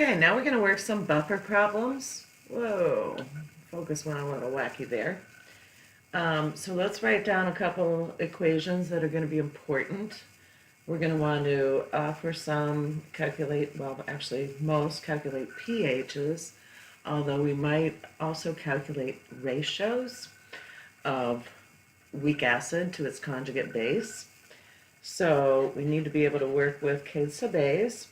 Okay, now we're going to work some buffer problems. Whoa, focus went a little wacky there. So let's write down a couple equations that are going to be important. We're going to want to, for some, calculate, well, actually most calculate pHs, although we might also calculate ratios of weak acid to its conjugate base. So we need to be able to work with K sub A's.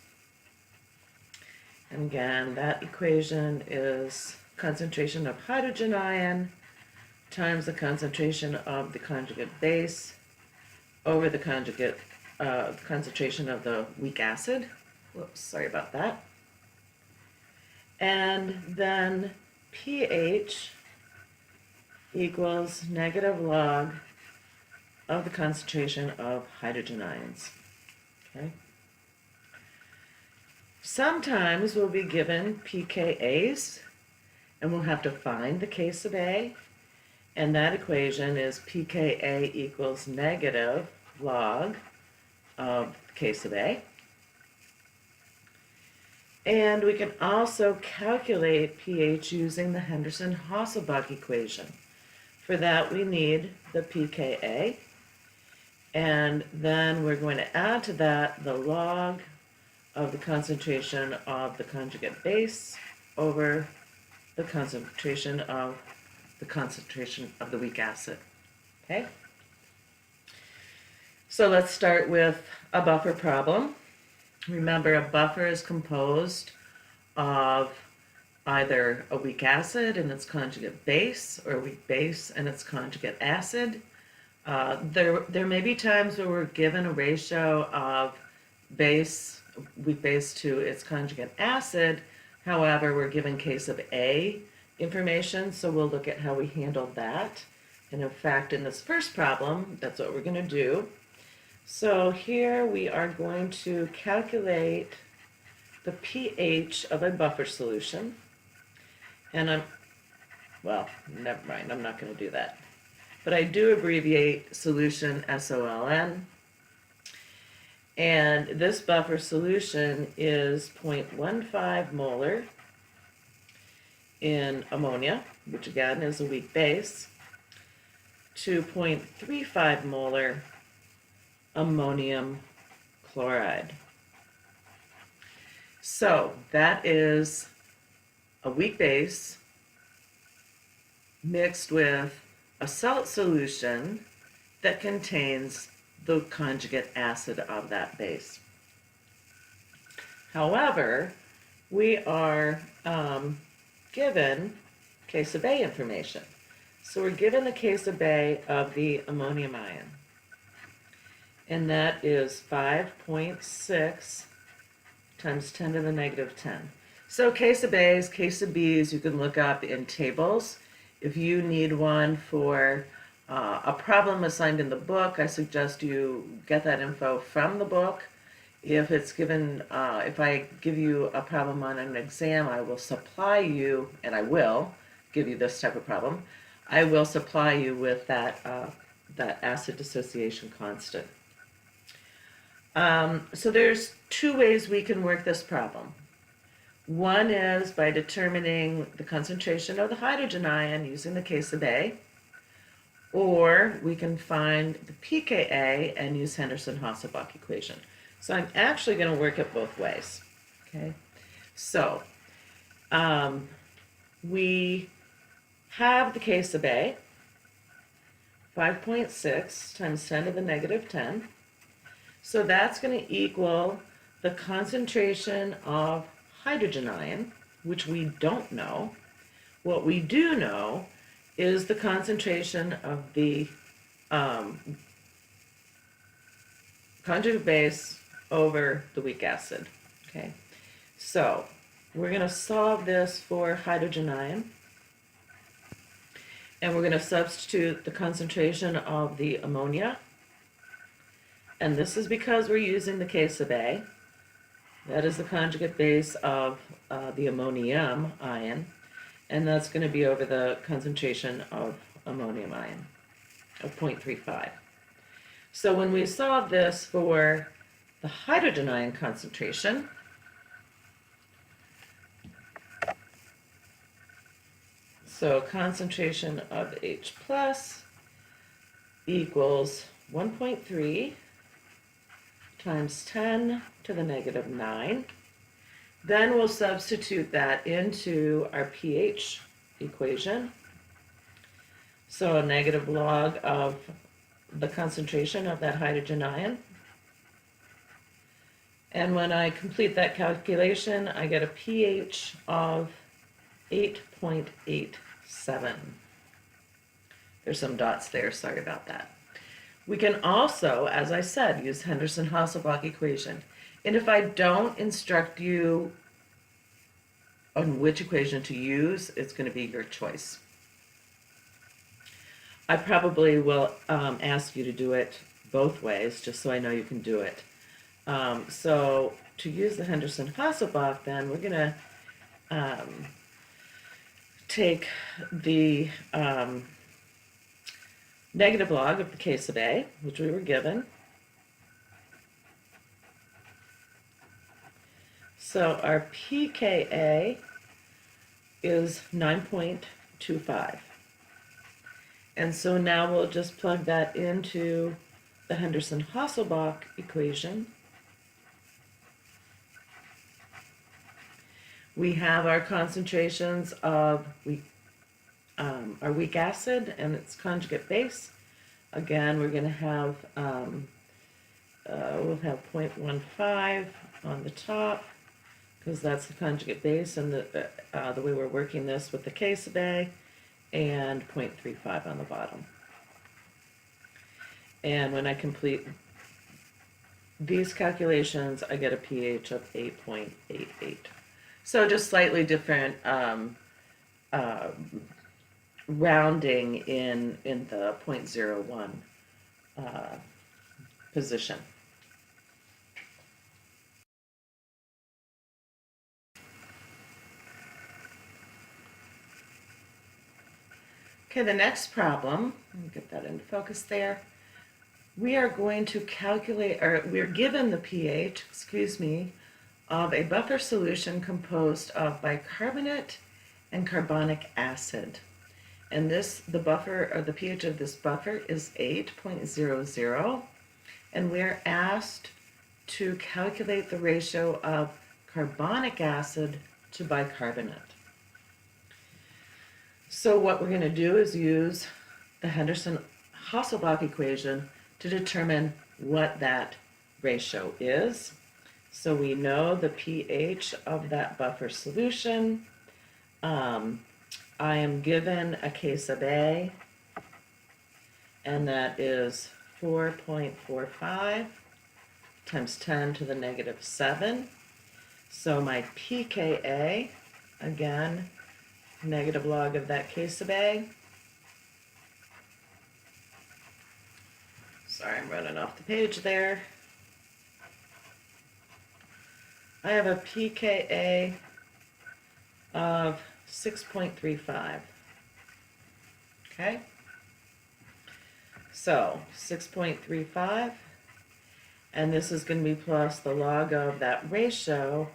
And again, that equation is concentration of hydrogen ion times the concentration of the conjugate base over the conjugate concentration of the weak acid. Whoops, sorry about that. And then pH equals negative log of the concentration of hydrogen ions. Okay. Sometimes we'll be given pKa's, and we'll have to find the K sub A, and that equation is pKa equals negative log of K sub A. And we can also calculate pH using the Henderson-Hasselbalch equation. For that we need the pKa, and then we're going to add to that the log of the concentration of the conjugate base over the concentration of the weak acid. Okay? So let's start with a buffer problem. Remember, a buffer is composed of either a weak acid and its conjugate base, or a weak base and its conjugate acid. There may be times where we're given a ratio of weak base to its conjugate acid. However, we're given K sub A information, so we'll look at how we handled that. And in fact, in this first problem, that's what we're going to do. So here we are going to calculate the pH of a buffer solution. And well, never mind, I'm not going to do that. But I do abbreviate solution SOLN. And this buffer solution is 0.15 molar in ammonia, which again is a weak base, to 0.35 molar ammonium chloride. So that is a weak base mixed with a salt solution that contains the conjugate acid of that base. However, we are given K sub A information. So we're given the K sub A of the ammonium ion, and that is 5.6 times 10 to the negative 10. So K sub A's, K sub B's, you can look up in tables. If you need one for a problem assigned in the book, I suggest you get that info from the book. If it's given, if I give you a problem on an exam, I will supply you, and I will give you this type of problem, I will supply you with that acid dissociation constant. So there's two ways we can work this problem. One is by determining the concentration of the hydrogen ion using the K sub A, or we can find the pKa and use Henderson-Hasselbalch equation. So I'm actually going to work it both ways. Okay, so we have the K sub A, 5.6 times 10 to the negative 10. So that's going to equal the concentration of hydrogen ion, which we don't know. What we do know is the concentration of the conjugate base over the weak acid. Okay, so we're going to solve this for hydrogen ion, and we're going to substitute the concentration of the ammonia, and this is because we're using the K sub A. That is the conjugate base of the ammonium ion, and that's going to be over the concentration of ammonium ion of 0.35. So when we solve this for the hydrogen ion concentration, So concentration of H plus equals 1.3 times 10 to the negative 9. Then we'll substitute that into our pH equation. So a negative log of the concentration of that hydrogen ion. And when I complete that calculation, I get a pH of 8.87. There's some dots there, sorry about that. We can also, as I said, use Henderson-Hasselbalch equation. And if I don't instruct you on which equation to use, it's going to be your choice. I probably will ask you to do it both ways, just so I know you can do it. So to use the Henderson-Hasselbalch, then we're going to take the negative log of the K sub A, which we were given. So our pKa is 9.25. And so now we'll just plug that into the Henderson-Hasselbalch equation. We have our concentrations of our weak acid and its conjugate base. Again, we're going to have, we'll have 0.15 on the top, because that's the conjugate base, and the way we're working this with the K sub A, and 0.35 on the bottom. And when I complete these calculations, I get a pH of 8.88. So just slightly different rounding in the 0.01 position. Okay, the next problem, let me get that into focus there. We are going to calculate, or we're given the pH, of a buffer solution composed of bicarbonate and carbonic acid. And the buffer, or the pH of this buffer is 8.00, and we're asked to calculate the ratio of carbonic acid to bicarbonate. So what we're going to do is use the Henderson-Hasselbalch equation to determine what that ratio is. So we know the pH of that buffer solution. I am given a K sub A, and that is 4.45 times 10 to the negative 7. So my pKa, again, negative log of that K sub A. Sorry, I'm running off the page there. I have a pKa of 6.35. Okay? So 6.35, and this is going to be plus the log of that ratio.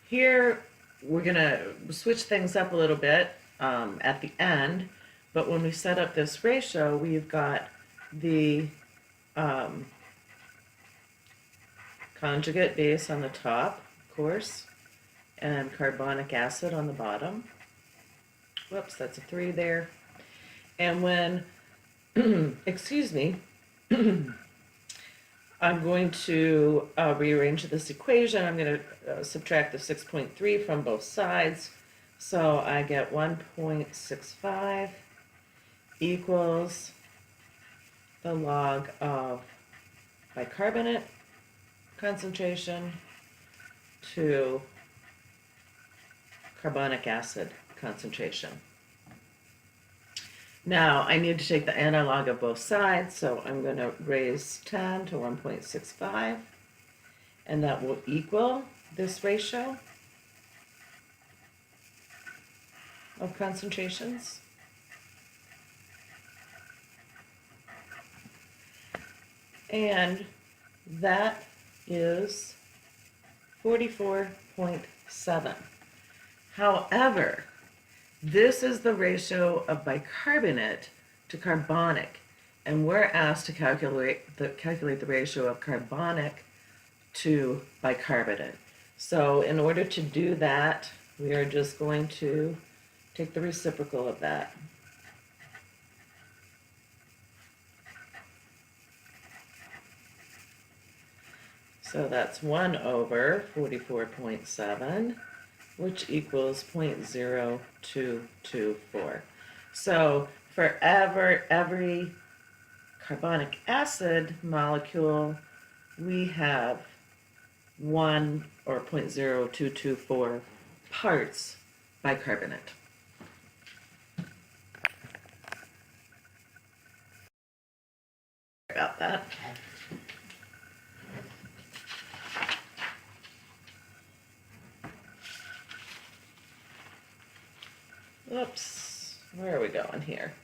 Here, we're going to switch things up a little bit at the end, but when we set up this ratio, we've got the conjugate base on the top, of course, and carbonic acid on the bottom. Whoops, that's a 3 there. And when, excuse me, I'm going to rearrange this equation. I'm going to subtract the 6.3 from both sides. So I get 1.65 equals the log of bicarbonate concentration to carbonic acid concentration. Now I need to take the analog of both sides, so I'm going to raise 10 to 1.65, and that will equal this ratio of concentrations. And that is 44.7. However, This is the ratio of bicarbonate to carbonic, and we're asked to calculate the ratio of carbonic to bicarbonate. So in order to do that, we are just going to take the reciprocal of that. So that's 1 over 44.7, which equals 0.0224. So for every carbonic acid molecule, we have 1 or 0.0224 parts bicarbonate. About that. Oops, where are we going here?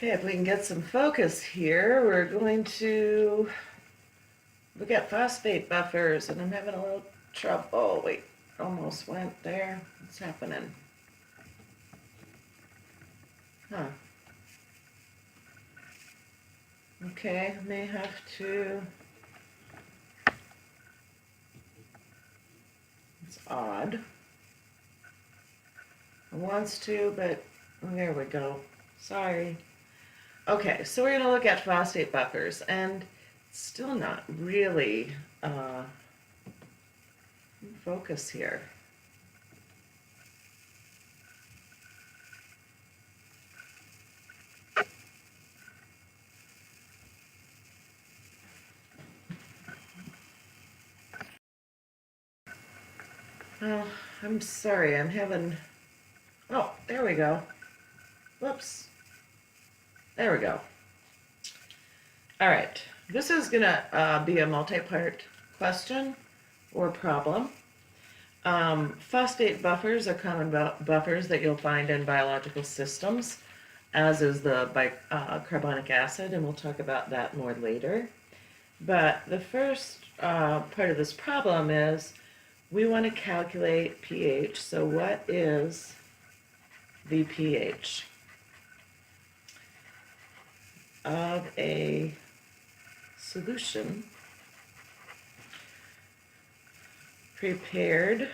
Okay, if we can get some focus here, we're going to look at phosphate buffers, and I'm having a little trouble. Oh, wait, almost went there. What's happening? Huh. Okay, may have to. It's odd. It wants to, but there we go. Sorry. Okay, so we're going to look at phosphate buffers, and it's still not really focus here. Oh, I'm sorry, I'm having, oh, there we go. Whoops. There we go. All right, this is gonna be a multi-part question or problem. Phosphate buffers are common buffers that you'll find in biological systems, as is the carbonic acid, and we'll talk about that more later. But the first part of this problem is we want to calculate pH. So what is the pH of a solution prepared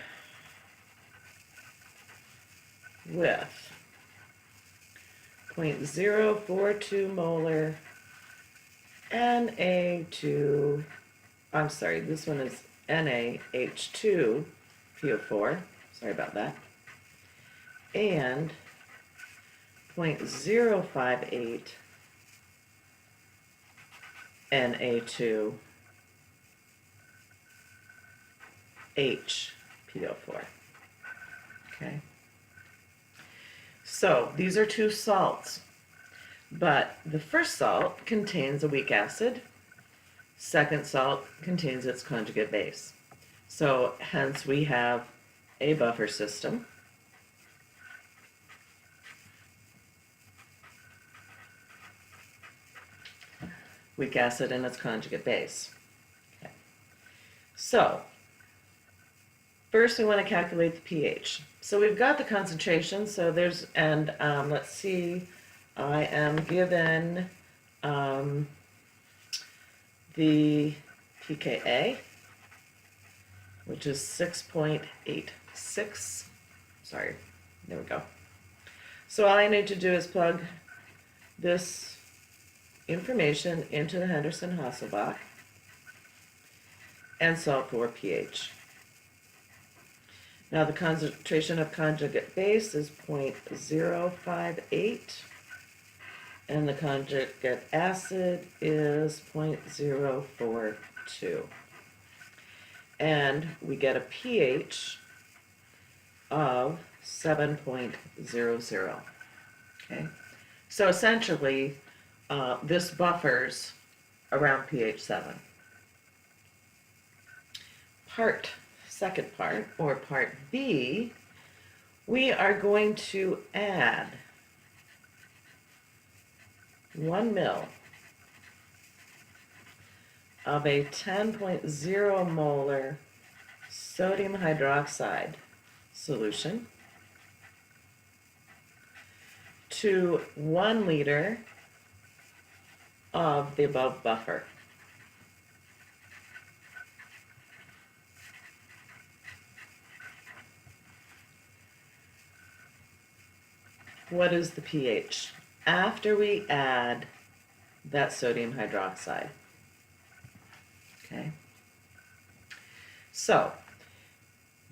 with 0.042 molar Na2, I'm sorry, this one is NaH2PO4, sorry about that, and 0.058 Na2HPO4. Okay. So these are two salts, but the first salt contains a weak acid. Second salt contains its conjugate base. So hence we have a buffer system. Weak acid and its conjugate base. Okay. So first we want to calculate the pH. So we've got the concentration, so there's, and let's see, I am given the pKa, which is 6.86. Sorry, there we go. So all I need to do is plug this information into the Henderson-Hasselbalch and solve for pH. Now the concentration of conjugate base is 0.058 and the conjugate acid is 0.042. And we get a pH of 7.00. Okay, so essentially this buffers around pH 7. Second part, or part B, we are going to add 1 ml of a 10.0 molar sodium hydroxide solution to 1 liter of the above buffer. What is the pH after we add that sodium hydroxide? Okay. So,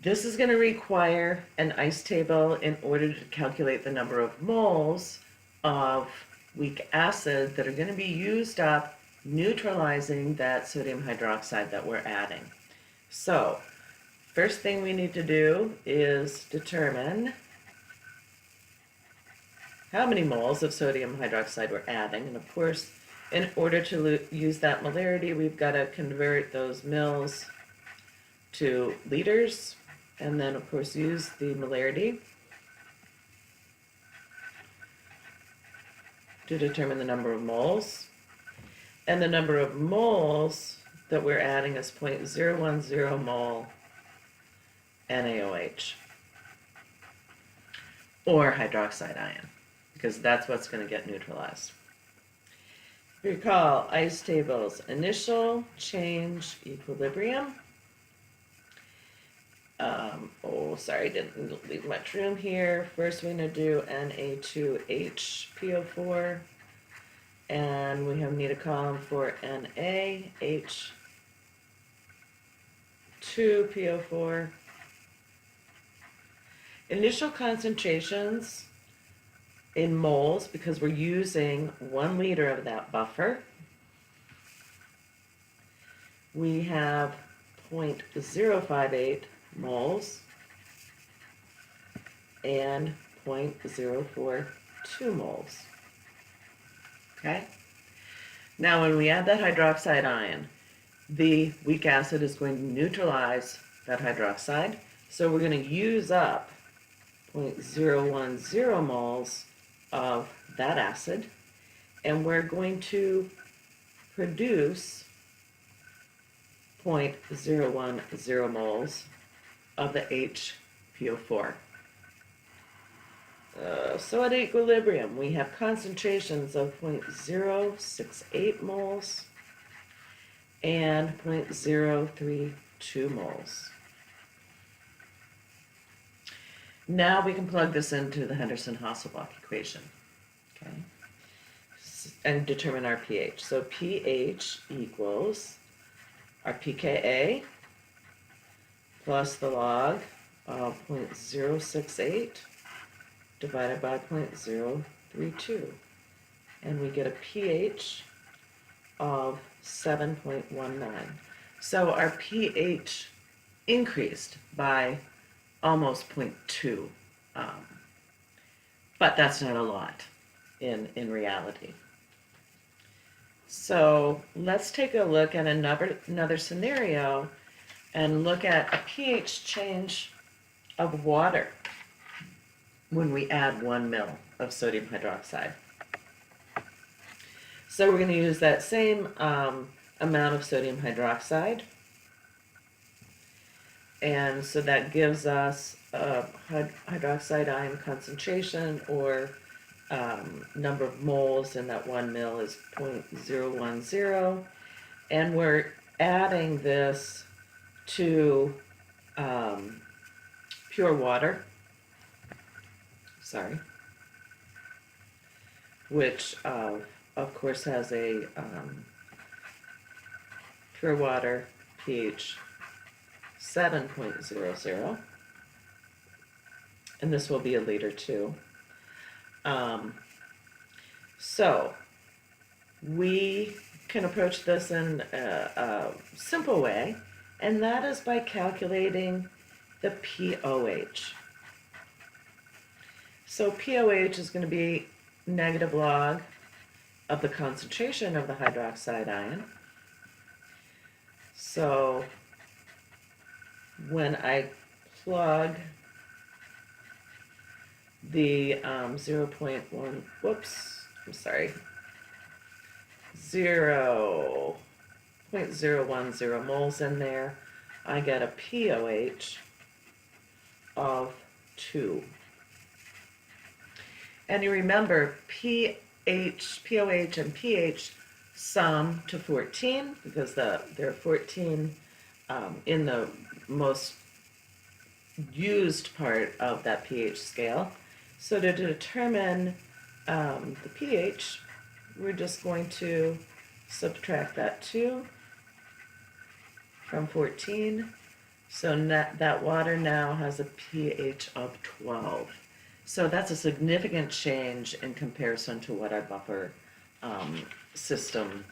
this is going to require an ice table in order to calculate the number of moles of weak acid that are going to be used up neutralizing that sodium hydroxide that we're adding. So, first thing we need to do is determine how many moles of sodium hydroxide we're adding. And of course, in order to use that molarity, we've got to convert those mils to liters, and then of course use the molarity to determine the number of moles. And the number of moles that we're adding is 0.010 mole NaOH, or hydroxide ion, because that's what's going to get neutralized. Recall ice tables: initial change equilibrium. Didn't leave much room here. First we're going to do Na2HPO4, and we need a column for NaH2PO4. Initial concentrations in moles, because we're using 1 liter of that buffer, we have 0.058 moles and 0.042 moles. Okay? Now when we add that hydroxide ion, the weak acid is going to neutralize that hydroxide, so we're going to use up 0.010 moles of that acid, and we're going to produce 0.010 moles of the HPO4. So at equilibrium, we have concentrations of 0.068 moles and 0.032 moles. Now we can plug this into the Henderson-Hasselbalch equation, okay, and determine our pH. So pH equals our pKa plus the log of 0.068 divided by 0.032, and we get a pH of 7.19. So our pH increased by almost 0.2, but that's not a lot in reality. So let's take a look at another scenario and look at a pH change of water when we add 1 ml of sodium hydroxide. So we're going to use that same amount of sodium hydroxide, and so that gives us a hydroxide ion concentration, or number of moles in that 1 ml is 0.010, and we're adding this to pure water, which of course, has a pure water pH 7.00, and this will be a liter too. So we can approach this in a simple way, and that is by calculating the pOH. So pOH is going to be negative log of the concentration of the hydroxide ion. So when I plug the 0.1, whoops, I'm sorry, 0.010 moles in there, I get a pOH of 2. And you remember pOH and pH sum to 14 because there are 14 in the most used part of that pH scale. So to determine the pH, we're just going to subtract that 2 from 14. So that water now has a pH of 12. So that's a significant change in comparison to what our buffer system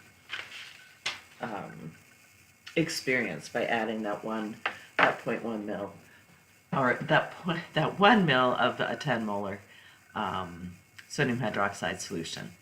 experienced by adding that 0.1 mil, or that 1 mil of a 10 molar sodium hydroxide solution.